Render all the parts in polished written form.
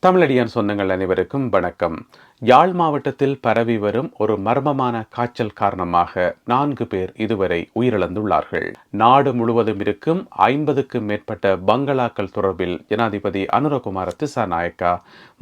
தமிழடியான் சொந்தங்கள் அனைவருக்கும் வணக்கம். யாழ் மாவட்டத்தில் பரவி வரும் ஒரு மர்மமான காய்ச்சல் காரணமாக 4 பேர் இதுவரை உயிரிழந்துள்ளார்கள். நாடு முழுவதும் இருக்கும் 50க்கும் மேற்பட்ட பங்களாக்கள் தொடர்பில் ஜனாதிபதி அனுரகுமார திசாநாயக்கா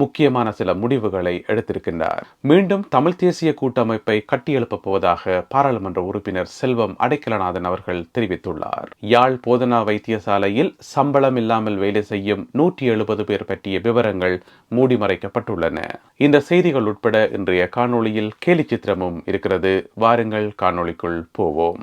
முக்கியமான சில முடிவுகளை எடுத்திருக்கின்றார். மீண்டும் தமிழ் தேசிய கூட்டமைப்பை கட்டியெழுப்பப் போவதாக பாராளுமன்ற உறுப்பினர் செல்வம் அடைக்கலநாதன் அவர்கள் தெரிவித்துள்ளார். யாழ் போதனா வைத்தியசாலையில் சம்பளம் இல்லாமல் வேலை செய்யும் 170 பேர் பற்றிய விவரங்கள் மூடிமறைக்கப்பட்டுள்ளன. இந்த செய்திகள் உட்பட இன்றைய காணொளியில் கேலி சித்திரமும் இருக்கிறது. வாருங்கள் காணொளிக்குள் போவோம்.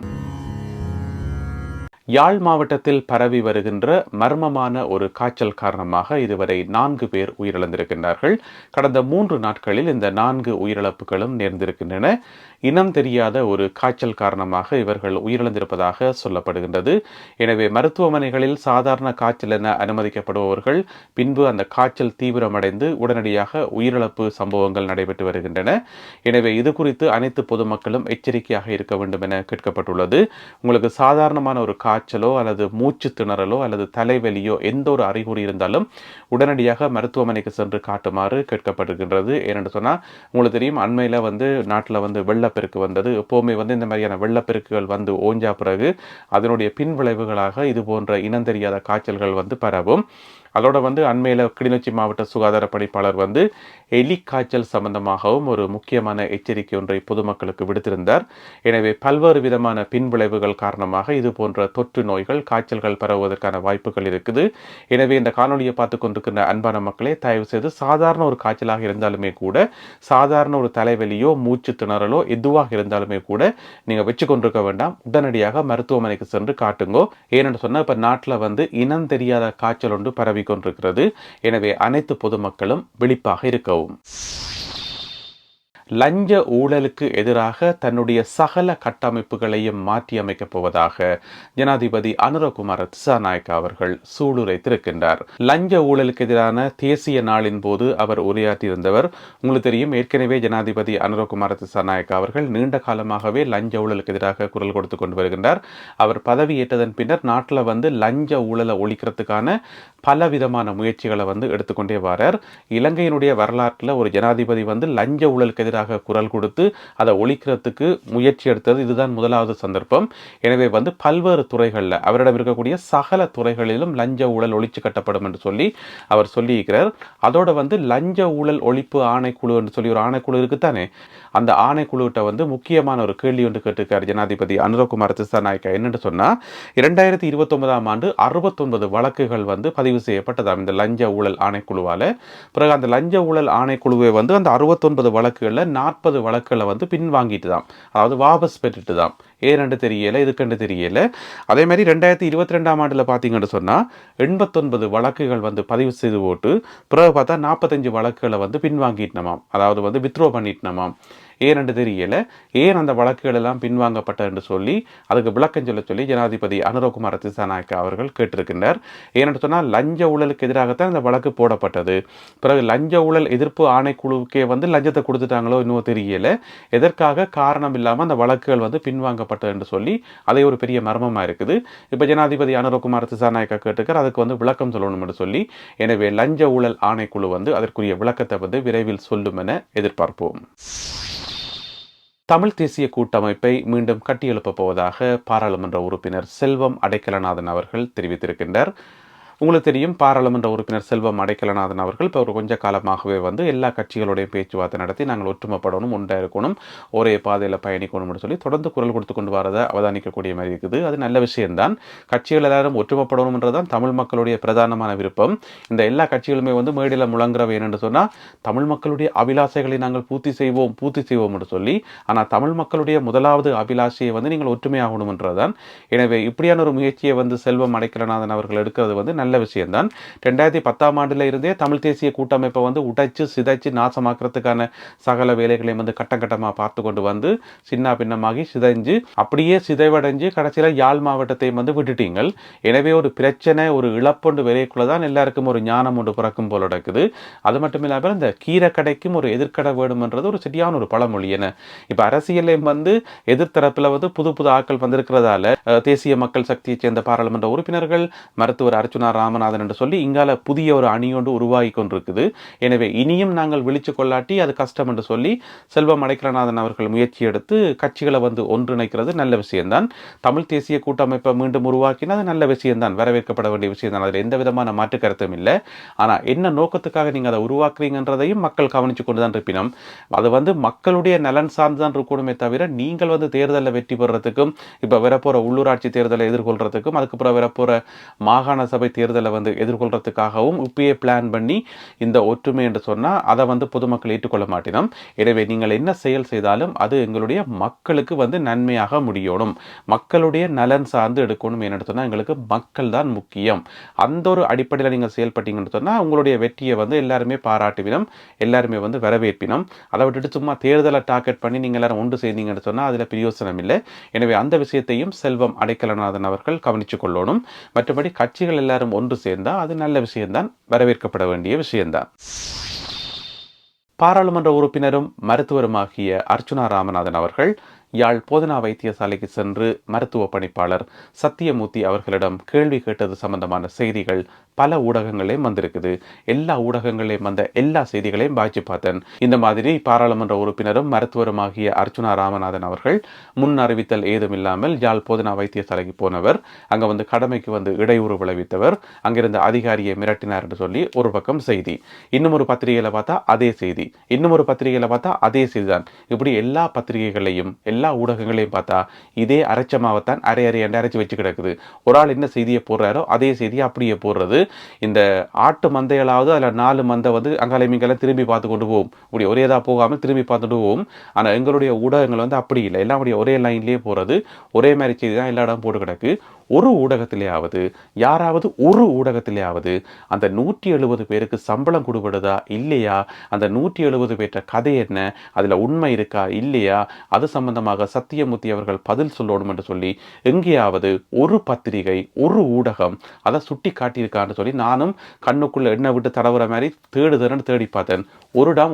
யாழ் மாவட்டத்தில் பரவி வருகின்ற மர்மமான ஒரு காய்ச்சல் காரணமாக இதுவரை 4 பேர் உயிரிழந்திருக்கின்றார்கள். கடந்த 3 நாட்களில் இந்த 4 உயிரிழப்புகளும் நேர்ந்திருக்கின்றன. இனம் தெரியாத ஒரு காய்ச்சல் காரணமாக இவர்கள் உயிரிழந்திருப்பதாக சொல்லப்படுகின்றது. எனவே மருத்துவமனைகளில் சாதாரண காய்ச்சல் என அனுமதிக்கப்படுபவர்கள் பின்பு அந்த காய்ச்சல் தீவிரமடைந்து உடனடியாக உயிரிழப்பு சம்பவங்கள் நடைபெற்று வருகின்றன. எனவே இது குறித்து அனைத்து பொதுமக்களும் எச்சரிக்கையாக இருக்க வேண்டும் என கேட்கப்பட்டுள்ளது. உங்களுக்கு சாதாரணமான ஒரு காய்ச்சலோ அல்லது மூச்சு திணறலோ அல்லது தலைவலியோ எந்த ஒரு அறிகுறி இருந்தாலும் உடனடியாக மருத்துவமனைக்கு சென்று காட்டுமாறு கேட்கப்பட்டிருக்கின்றது. ஏனென்று சொன்னால் உங்களுக்கு தெரியும், அண்மையில் நாட்டில் வெள்ளப்பெருக்கு வந்தது. எப்போவுமே இந்த மாதிரியான வெள்ளப்பெருக்குகள் ஓஞ்சா பிறகு அதனுடைய பின் விளைவுகளாக இது போன்ற இனம் தெரியாத காய்ச்சல்கள் பரவும். அதோட அண்மையில் கிளிநொச்சி மாவட்ட சுகாதார பணிப்பாளர் எலி காய்ச்சல் சம்பந்தமாகவும் ஒரு முக்கியமான எச்சரிக்கை ஒன்றை பொதுமக்களுக்கு விடுத்திருந்தார். எனவே பல்வேறு விதமான பின்விளைவுகள் காரணமாக இது போன்ற தொற்று நோய்கள் காய்ச்சல்கள் பரவுவதற்கான வாய்ப்புகள் இருக்குது. எனவே இந்த காணொலியை பார்த்து கொண்டிருக்கின்ற அன்பான மக்களே, தயவு செய்து சாதாரண ஒரு காய்ச்சலாக இருந்தாலுமே கூட, சாதாரண ஒரு தலைவலியோ மூச்சு திணறலோ எதுவாக இருந்தாலுமே கூட நீங்க வச்சு கொண்டிருக்க வேண்டாம். உடனடியாக மருத்துவமனைக்கு சென்று காட்டுங்கோ. ஏனென்று சொன்னால் இப்ப நாட்டில் இனம் தெரியாத காய்ச்சல் ஒன்று பரவி கொண்டிருக்கிறது. எனவே அனைத்து பொதுமக்களும் விழிப்பாக இருக்கவும். லஞ்ச ஊழலுக்கு எதிராக தன்னுடைய சகல கட்டமைப்புகளையும் மாற்றி அமைக்கப் போவதாக ஜனாதிபதி அனுரகுமார திசாநாயக்கா அவர்கள் சூளுரைத்திருக்கின்றார். லஞ்ச ஊழலுக்கு எதிரான தேசிய நாளின் போது அவர் உரையாற்றியிருந்தவர். உங்களுக்கு தெரியும், ஏற்கனவே ஜனாதிபதி அனுரகுமார திசாநாயக்கா அவர்கள் நீண்ட காலமாகவே லஞ்ச ஊழலுக்கு எதிராக குரல் கொடுத்து கொண்டு வருகின்றார். அவர் பதவியேற்றதன் பின்னர் நாட்டில் லஞ்ச ஊழலை ஒழிக்கிறதுக்கான பலவிதமான முயற்சிகளை எடுத்துக்கொண்டே வரார். இலங்கையினுடைய வரலாற்றில் ஒரு ஜனாதிபதி லஞ்ச ஊழலுக்கு எதிராக குரல் கொடுத்து அதை ஒழிக்கிறதுக்கு முயற்சி எடுத்தது இதுதான் முதலாவது சந்தர்ப்பம். எனவே பல்வேறு துறைகளில் அவரிடம் இருக்கக்கூடிய சகல துறைகளிலும் லஞ்ச ஊழல் ஒழிச்சு கட்டப்படும் என்று சொல்லி அவர் சொல்லியிருக்கிறார். அதோட லஞ்ச ஊழல் ஒழிப்பு ஆணைக்குழு என்று சொல்லி ஒரு ஆணைக்குழு இருக்குத்தானே, அந்த ஆணைக்குழுவிட்ட முக்கியமான ஒரு கேள்வி ஒன்று கேட்டிருக்கார் ஜனாதிபதி அனுரகுமார திசாநாயக்கா. என்னென்னு சொன்னா, 2029ஆம் ஆண்டு 69 வழக்குகள் பதிவு செய்யப்பட்டதாம் இந்த லஞ்ச ஊழல் ஆணைக்குழுவால. பிறகு அந்த லஞ்ச ஊழல் ஆணைக்குழுவை அந்த 69 வழக்குகள்ல 40 வழக்குகளை பின்வாங்கிட்டு தான், அதாவது வாபஸ் பெற்றுட்டு தான். ஏனென்று தெரியல, இதுக்கென்று தெரியல. அதே மாதிரி 2022ஆம் ஆண்டுல பார்த்தீங்கன்னு சொன்னா 89 வழக்குகள் பதிவு செய்து போட்டு பிறகு பார்த்தா 45 வழக்குகளை பின்வாங்கிட்டனமாம், அதாவது வித்ரோ பண்ணிட்டனமாம். ஏனென்று தெரியல. ஏன் அந்த வழக்குகள் எல்லாம் பின்வாங்கப்பட்ட என்று சொல்லி அதுக்கு விளக்கம் சொல்லி ஜனாதிபதி அனுரகுமார திசாநாயக்கா அவர்கள் கேட்டிருக்கின்றார். ஏனென்று சொன்னால் லஞ்ச ஊழலுக்கு எதிராகத்தான் இந்த வழக்கு போடப்பட்டது. பிறகு லஞ்ச ஊழல் எதிர்ப்பு ஆணைக்குழுவுக்கே லஞ்சத்தை கொடுத்துட்டாங்களோ இன்னும் தெரியல. எதற்காக காரணம் இல்லாமல் அந்த வழக்குகள் பின்வாங்கப்பட்டது என்று சொல்லி அதை ஒரு பெரிய மர்மமா இருக்குது. இப்ப ஜனாதிபதி அனுரகுமார திசாநாயக்கா கேட்டிருக்கார், அதுக்கு விளக்கம் சொல்லணும் என்று சொல்லி. எனவே லஞ்ச ஊழல் ஆணைக்குழு அதற்குரிய விளக்கத்தை விரைவில் சொல்லும் என எதிர்பார்ப்போம். தமிழ் தேசிய கூட்டமைப்பை மீண்டும் கட்டியெழுப்பப் போவதாக பாராளுமன்ற உறுப்பினர் செல்வம் அடைக்கலநாதன் அவர்கள் தெரிவித்திருக்கின்றார். உங்களுக்கு தெரியும், பாராளுமன்ற உறுப்பினர் செல்வம் அடைக்கலநாதன் அவர்கள் இப்போ ஒரு கொஞ்ச காலமாகவே எல்லா கட்சிகளுடைய பேச்சுவார்த்தை நடத்தி நாங்கள் ஒற்றுமைப்படணும், ஒன்றாக இருக்கணும், ஒரே பாதையில் பயணிக்கணும்னு சொல்லி தொடர்ந்து குரல் கொடுத்து கொண்டு வரதை அவதானிக்கக்கூடிய மாதிரி இருக்குது. அது நல்ல விஷயம்தான். கட்சிகள் எல்லாரும் ஒற்றுமைப்படணும்ன்றதான் தமிழ் மக்களுடைய பிரதானமான விருப்பம். இந்த எல்லா கட்சிகளுமே மேடையில் முழங்குறவை என்னென்று சொன்னால், தமிழ் மக்களுடைய அபிலாசைகளை நாங்கள் பூர்த்தி செய்வோம் என்று சொல்லி. ஆனால் தமிழ் மக்களுடைய முதலாவது அபிலாஷையை நீங்கள் ஒற்றுமையாகணும்ன்றதான். எனவே இப்படியான ஒரு முயற்சியை செல்வம் அடைக்கலநாதன் அவர்கள் எடுக்கிறது நல்ல விஷயம்தான். 2010ஆம் ஆண்டுல இருந்தே தமிழ் தேசிய கூட்டமைப்பை உடைச்சு சிதைச்சு நாசமாக்குறதுக்கான சகல வேலைகளையும் கட்டம் கட்டமா பார்த்து கொண்டு சின்ன பின்னமாகி சிதைஞ்சு அப்படியே சிதைவடைஞ்சு கடைசியில யாழ் மாவட்டத்தை விட்டுட்டீங்கள். எனவே ஒரு பிரச்சனை, ஒரு இழப்பொண்டு விலைக்குள்ளதான் எல்லாருக்கும் ஒரு ஞானம் ஒன்று பிறக்கும் போல நடக்குது. அது மட்டும் இல்லாமல் இந்த கீரை கடைக்கும் ஒரு எதிர்கடை வேணும்ன்றது ஒரு சரியான ஒரு பழமொழி. என இப்ப அரசியலையும் எதிர்த்தரப்புல புது புது ஆக்கள் வந்திருக்கிறதால தேசிய மக்கள் சக்தியை சேர்ந்த பாராளுமன்ற உறுப்பினர்கள், மருத்துவர் அர்ச்சுனா ராமநாதன் என்று சொல்லி இங்கால புதிய ஒரு அணியொன்று உருவாகி கொண்டிருக்குது. எனவே இனியும் நாங்கள் விழிச்சு கொள்ளாட்டி அது கஷ்டம் என்று சொல்லி செல்வம் அடைக்கலநாதன் அவர்கள் முயற்சி எடுத்து கட்சிகளை ஒன்றிணைக்கிறது நல்ல விஷயம்தான். தமிழ் தேசிய கூட்டமைப்பை மீண்டும் உருவாக்கினது நல்ல விஷயம்தான், வரவேற்கப்பட வேண்டிய விஷயம் தான். அதில் எந்த விதமான மாற்று கருத்தும் இல்லை. ஆனால் என்ன நோக்கத்துக்காக நீங்கள் அதை உருவாக்குறீங்கன்றதையும் மக்கள் கவனிச்சு கொண்டு தான் இருப்பினும் அது மக்களுடைய நலன் சார்ந்துதான் இருக்கணுமே தவிர நீங்கள் தேர்தலில் வெற்றி பெறறதுக்கும் இப்போ வரப்போற உள்ளூராட்சி தேர்தலை எதிர்கொள்றதுக்கும் அதுக்கப்புறம் வரப்போற மாகாண சபை தேர்தலை எதிர்கொள்றதுக்காகவும் இப்பயே பிளான் பண்ணி இந்த ஒற்றுமை என்று சொன்னால் அதை பொதுமக்கள் ஏற்றுக்கொள்ள மாட்டினோம். எனவே நீங்கள் என்ன செயல் செய்தாலும் அது எங்களுடைய மக்களுக்கு நன்மையாக முடியணும், மக்களுடைய நலன் சார்ந்து எடுக்கணும். என்ன சொன்னால் எங்களுக்கு மக்கள் தான் முக்கியம். அந்த ஒரு அடிப்படையில் நீங்கள் செயல்பட்டீங்கன்னு சொன்னால் உங்களுடைய வெற்றியை எல்லாருமே பாராட்டுவினம், எல்லாருமே வரவேற்பினம். அதை விட்டுட்டு சும்மா தேர்தலை டார்கெட் பண்ணி நீங்கள் எல்லாரும் ஒன்று செய்தீங்கன்னு சொன்னால் அதில் பிரயோசனம் இல்லை. எனவே அந்த விஷயத்தையும் செல்வம் அடைக்கலநாதன் அவர்கள் கவனித்துக் கொள்ளணும். மற்றபடி கட்சிகள் எல்லாரும் ஒன்று சேர்ந்தால் அது நல்ல விஷயம்தான், வரவேற்கப்பட வேண்டிய விஷயம்தான். பாராளுமன்ற உறுப்பினரும் மருத்துவருமாகிய அர்ச்சுனா ராமநாதன் அவர்கள் யாழ் போதனா வைத்தியசாலைக்கு சென்று மருத்துவ பணிப்பாளர் சத்தியமூர்த்தி அவர்களிடம் கேள்வி கேட்டது சம்பந்தமான செய்திகள் பல ஊடகங்களையும் வந்திருக்குது. எல்லா ஊடகங்களையும் எல்லா செய்திகளையும் வாய்ச்சி பார்த்தேன். இந்த மாதிரி பாராளுமன்ற உறுப்பினரும் மருத்துவருமாகிய அர்ச்சுனா ராமநாதன் அவர்கள் முன் அறிவித்தல் ஏதும் இல்லாமல் யாழ் போதனா வைத்தியசாலைக்கு போனவர், அங்க கடமைக்கு இடையூறு விளைவித்தவர், அங்கிருந்த அதிகாரியை மிரட்டினார் என்று சொல்லி ஒரு பக்கம் செய்தி, இன்னும் ஒரு பத்திரிகையில பார்த்தா அதே செய்தி, இன்னும் ஒரு பத்திரிகையில பார்த்தா அதே செய்திதான். இப்படி எல்லா பத்திரிகைகளையும் எல்லா ஊடகங்களையும் பார்த்தா இதே அரைச்சமாவத்தான் அரைச்சு வச்சு கிடக்குது. ஒரு ஆள் என்ன செய்தியை போடுறாரோ அதே செய்தியை அப்படியே போடுறது. இந்த ஆட்டு மந்தைகளாவது அதில் 4 மந்தை அங்காலைமிங்கெல்லாம் திரும்பி பார்த்து கொண்டு போகும், இப்படி ஒரேதாக போகாமல் திரும்பி பார்த்துட்டு போகும். ஆனால் எங்களுடைய ஊடகங்கள் அப்படி இல்லை, எல்லாம் அப்படியே ஒரே லைன்லேயே போகிறது, ஒரே மாதிரி செய்தி தான் எல்லா இடம் போட்டு கிடக்கு. ஒரு ஊடகத்திலேயாவது யாராவது ஒரு ஊடகத்திலேயாவது அந்த 170 பேருக்கு சம்பளம் கொடுபடுதா இல்லையா, அந்த 170 பேற்ற கதை என்ன, அதில் உண்மை இருக்கா இல்லையா, அது சம்பந்தமாக சத்தியமூர்த்தி அவர்கள் பதில் சொல்லணும் என்று சொல்லி எங்கேயாவது ஒரு பத்திரிகை ஒரு ஊடகம் அதை சுட்டி காட்டியிருக்கான்னு சொல்லி நானும் கண்ணுக்குள்ள எண்ணெய் விட்டு தடவுற மாதிரி தேடி பார்த்தேன்.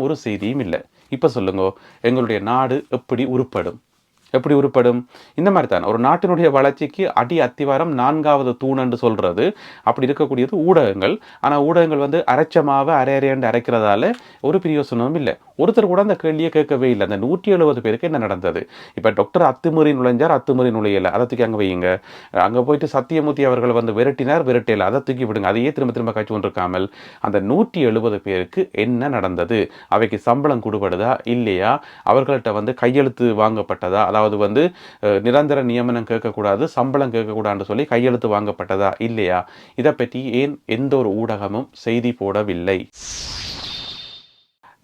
ஒரு செய்தியும் இல்லை. இப்போ சொல்லுங்க, எங்களுடைய நாடு எப்படி உருப்படும்? இந்த மாதிரி தான் ஒரு நாட்டினுடைய வளர்ச்சிக்கு அடி அத்திவாரம் 4வது தூண் என்று சொல்றது. அப்படி இருக்கக்கூடியது ஊடகங்கள். ஆனால் ஊடகங்கள் அரைச்சமாவை அரையறையாண்டு அரைக்கிறதால ஒரு பிரயோசனமும் இல்லை. ஒருத்தர் கூட அந்த கேள்வியை கேட்கவே இல்லை. அந்த 170 பேருக்கு என்ன நடந்தது? இப்போ டாக்டர் அத்துமீறி நுழைஞ்சார், அத்துமீறி நுழையலை, அதை தூக்கி அங்கே வையுங்க. அங்கே போயிட்டு சத்தியமூர்த்தி அவர்கள் விரட்டியலை, அதை தூக்கி விடுங்க. அதையே திரும்ப காய்ச்சி கொண்டிருக்காமல் அந்த 170 பேருக்கு என்ன நடந்தது? அவைக்கு சம்பளம் கொடுபடுதா இல்லையா? அவர்கள்ட்ட கையெழுத்து வாங்கப்பட்டதா? அதாவது நிரந்தர நியமனம் கேட்கக்கூடாது, சம்பளம் கேட்கக்கூடாதுன்னு சொல்லி கையெழுத்து வாங்கப்பட்டதா இல்லையா? இதை பற்றி ஏன் எந்த ஒரு ஊடகமும் செய்தி போடவில்லை?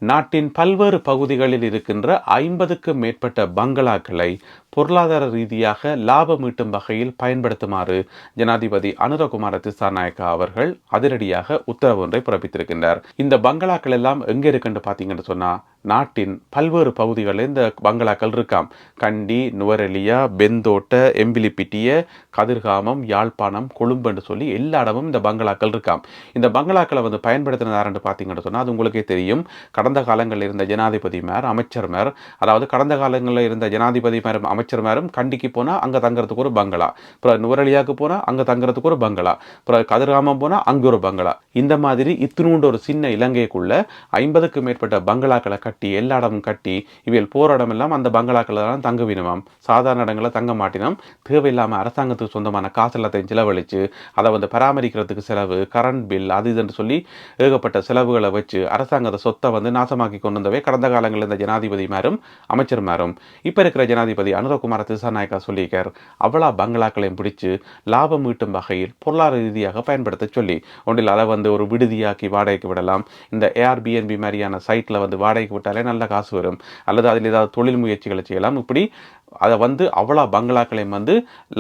நாட்டின் பல்வேறு பகுதிகளில் இருக்கின்ற 50க்கும் மேற்பட்ட பங்களாக்களை பொருளாதார ரீதியாக லாபம் ஈட்டும் வகையில் பயன்படுத்துமாறு ஜனாதிபதி அனுரகுமார திசாநாயக்கா அவர்கள் அதிரடியாக உத்தரவு ஒன்றை பிறப்பித்திருக்கின்றார். இந்த பங்களாக்கள் எல்லாம் எங்க இருக்குன்னு பார்த்தீங்கன்னு சொன்னா நாட்டின் பல்வேறு பகுதிகளில் இந்த பங்களாக்கள் இருக்காம். கண்டி, நுவரெலியா, பெந்தோட்ட, எம்பிலிப்பிட்டிய, கதிர்காமம், யாழ்ப்பாணம், கொழும்பு என்று சொல்லி எல்லா இடமும் இந்த பங்களாக்கள் இருக்காம். இந்த பங்களாக்களை பயன்படுத்தினதாருன்னு பார்த்தீங்கன்னு சொன்னால் அது உங்களுக்கே தெரியும். கடந்த காலங்களில் இருந்த ஜனாதிபதிமார், அமைச்சர்மார், அதாவது கடந்த காலங்களில் இருந்த ஜனாதிபதிமாரும் அமைச்சர்மாரும் கண்டிக்கு போனால் அங்கே தங்குறதுக்கு ஒரு பங்களா, அப்புறம் நுவரெலியாவுக்கு போனால் அங்கே தங்குறதுக்கு ஒரு பங்களா, அப்புறம் கதிர்காமம் போனால் அங்கே ஒரு பங்களா. இந்த மாதிரி இத்தினூண்டு ஒரு சின்ன இலங்கைக்குள்ள 50க்கும் மேற்பட்ட பங்களாக்களை கட்டி எல்லா இடமும் கட்டி இவையில் போற இடமெல்லாம் அந்த பங்களாக்கள் தான் தங்க வேணுமாம். சாதாரண இடங்களை தங்க மாட்டினோம். தேவையில்லாமல் அரசாங்கத்துக்கு சொந்தமான காசு எல்லாத்தையும் செலவழித்து அதை பராமரிக்கிறதுக்கு செலவு, கரண்ட் பில், அது இதுன்னு சொல்லி ஏகப்பட்ட செலவுகளை வச்சு அரசாங்கத்தை சொத்தை நாசமாக்கி கொண்டு வந்தவே கடந்த காலங்களில் இந்த ஜனாதிபதிமாரும் அமைச்சர்மாரும். இப்போ இருக்கிற ஜனாதிபதி அனுரகுமார திசாநாயக்கா சொல்லியிருக்கார், அவ்வளோ பங்களாக்களையும் பிடிச்சு லாபம் ஈட்டும் வகையில் பொருளாதார ரீதியாக பயன்படுத்த சொல்லி ஒன்றில் அதை ஒரு விடுதியாக்கி வாடகைக்கு விடலாம். இந்த ஏஆர்பிஎன்பி மாதிரியான சைட்டில் வாடகைக்கு விட்டாலே நல்ல காசு வரும். அல்லது அதில் ஏதாவது தொழில் முயற்சிகளை செய்யலாம். இப்படி அதை அவ்வளோ பங்களாக்களையும்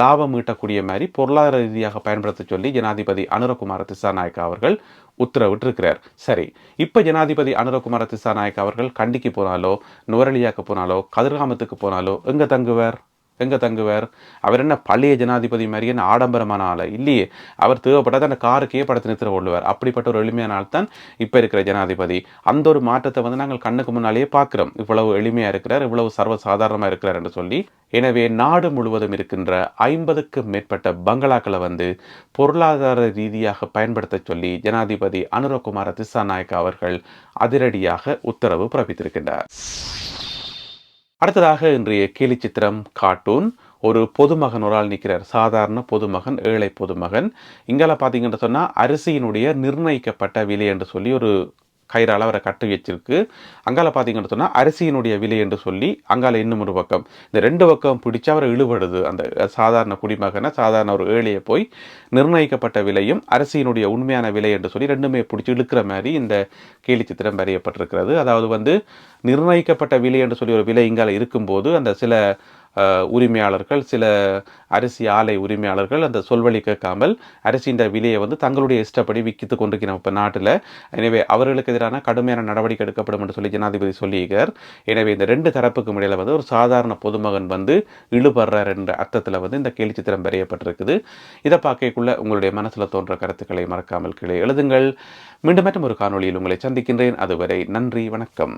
லாபம் ஈட்டக்கூடிய மாதிரி பொருளாதார ரீதியாக பயன்படுத்த சொல்லி ஜனாதிபதி அனுரகுமார திசாநாயக்கா அவர்கள் உத்தரவிட்டிருக்கிறார். சரி, இப்போ ஜனாதிபதி அனுரகுமார திசாநாயக்கா அவர்கள் கண்டிக்கு போனாலோ, நுவரெலியாவுக்கு போனாலோ, கதிர்காமத்துக்கு போனாலோ எங்கே தங்குவார்? எங்கே தங்குவார்? அவர் என்ன பழைய ஜனாதிபதி மாதிரியே ஆடம்பரமான ஆள் இல்லையே. அவர் தேவைப்படாத அந்த காருக்கே படத்தை நிறுத்த கொள்வார். அப்படிப்பட்ட ஒரு எளிமையான ஆள் தான் இப்போ இருக்கிற ஜனாதிபதி. அந்த ஒரு மாற்றத்தை வந்து நாங்கள் கண்ணுக்கு முன்னாலேயே பார்க்குறோம். இவ்வளவு எளிமையாக இருக்கிறார், இவ்வளவு சர்வசாதாரணமாக இருக்கிறார் என்று சொல்லி. எனவே நாடு முழுவதும் இருக்கின்ற 50க்கும் மேற்பட்ட பங்களாக்களை வந்து பொருளாதார ரீதியாக பயன்படுத்த சொல்லி ஜனாதிபதி அனுரகுமார திசாநாயக்க அவர்கள் அதிரடியாக உத்தரவு பிறப்பித்திருக்கின்றார். அடுத்ததாக இன்றைய கேலி சித்திரம் கார்ட்டூன். ஒரு பொதுமகன் ஒரு ஆள் நிற்கிறார். சாதாரண பொதுமகன், ஏழை பொதுமகன். இங்கால பார்த்தீங்கன்னு சொன்னால் அரிசியினுடைய நிர்ணயிக்கப்பட்ட விலை என்று சொல்லி ஒரு கயிறால் அவரை கட்டி வச்சிருக்கு. அங்கால பார்த்தீங்கன்னு சொன்னால் அரிசியினுடைய விலை என்று சொல்லி அங்கால இன்னும் ஒரு பக்கம். இந்த ரெண்டு பக்கம் பிடிச்சி அவரை இழுபடுது. அந்த சாதாரண குடிமகனை, சாதாரண ஒரு ஏழையை போய் நிர்ணயிக்கப்பட்ட விலையும் அரிசியினுடைய உண்மையான விலை என்று சொல்லி ரெண்டுமே பிடிச்சி இழுக்கிற மாதிரி இந்த கேலி சித்திரம் வரையப்பட்டிருக்கிறது. அதாவது வந்து நிர்ணயிக்கப்பட்ட விலை என்று சொல்லி ஒரு விலை இங்கால இருக்கும்போது அந்த சில உரிமையாளர்கள், சில அரிசி ஆலை உரிமையாளர்கள் அந்த சொல்வழி கேட்காமல் அரிசியின் விலையை வந்து தங்களுடைய இஷ்டப்படி விற்கித்து கொண்டிருக்கிறோம் இப்போ நாட்டில். எனவே அவர்களுக்கு எதிரான கடுமையான நடவடிக்கை எடுக்கப்படும் என்று சொல்லி ஜனாதிபதி சொல்லியிருக்கார். எனவே இந்த ரெண்டு தரப்புக்கும் இடையில வந்து ஒரு சாதாரண பொதுமகன் வந்து இழுபடுறார் என்ற அர்த்தத்தில் வந்து இந்த கேலி சித்திரம் வரையப்பட்டிருக்குது. இதை பார்க்கக்குள்ள உங்களுடைய மனசில் தோன்ற கருத்துக்களை மறக்காமல் கீழே எழுதுங்கள். மீண்டும் மற்றும் ஒரு காணொளியில் உங்களை சந்திக்கின்றேன். அதுவரை நன்றி, வணக்கம்.